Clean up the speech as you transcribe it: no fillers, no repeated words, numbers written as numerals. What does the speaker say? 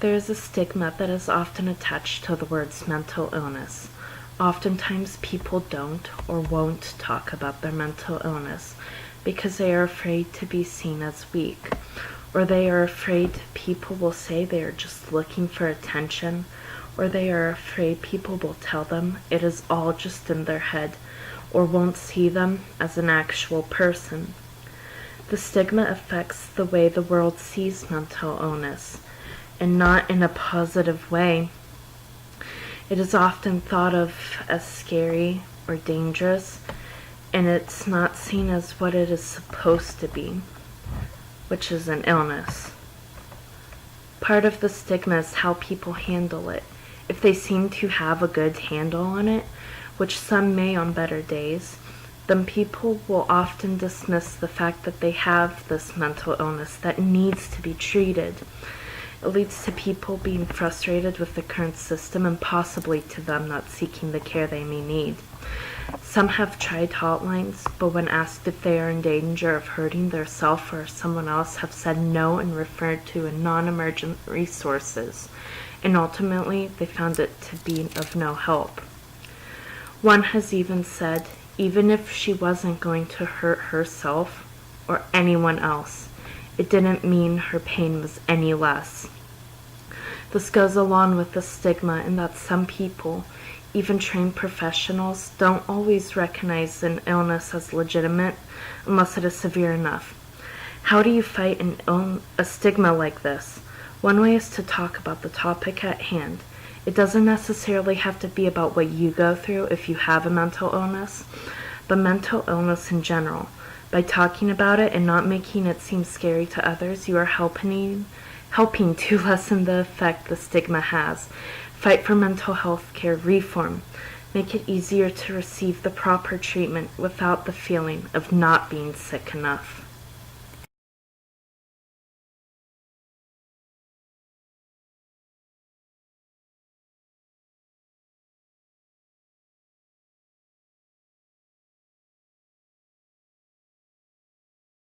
There is a stigma that is often attached to the words mental illness. Oftentimes people don't or won't talk about their mental illness because they are afraid to be seen as weak, or they are afraid people will say they are just looking for attention, or they are afraid people will tell them it is all just in their head, or won't see them as an actual person. The stigma affects the way the world sees mental illness, and not in a positive way. It is often thought of as scary or dangerous, and it's not seen as what it is supposed to be, which is an illness. Part of the stigma is how people handle it. If they seem to have a good handle on it, which some may on better days, then people will often dismiss the fact that they have this mental illness that needs to be treated. It leads to people being frustrated with the current system and possibly to them not seeking the care they may need. Some have tried hotlines, but when asked if they are in danger of hurting themselves or someone else, have said no and referred to a non-emergent resources, and ultimately they found it to be of no help. One has even said, even if she wasn't going to hurt herself or anyone else, it didn't mean her pain was any less. This goes along with the stigma in that some people, even trained professionals, don't always recognize an illness as legitimate unless it is severe enough. How do you fight a stigma like this? One way is to talk about the topic at hand. It doesn't necessarily have to be about what you go through if you have a mental illness, but mental illness in general. By talking about it and not making it seem scary to others, you are helping to lessen the effect the stigma has. Fight for mental health care reform. Make it easier to receive the proper treatment without the feeling of not being sick enough.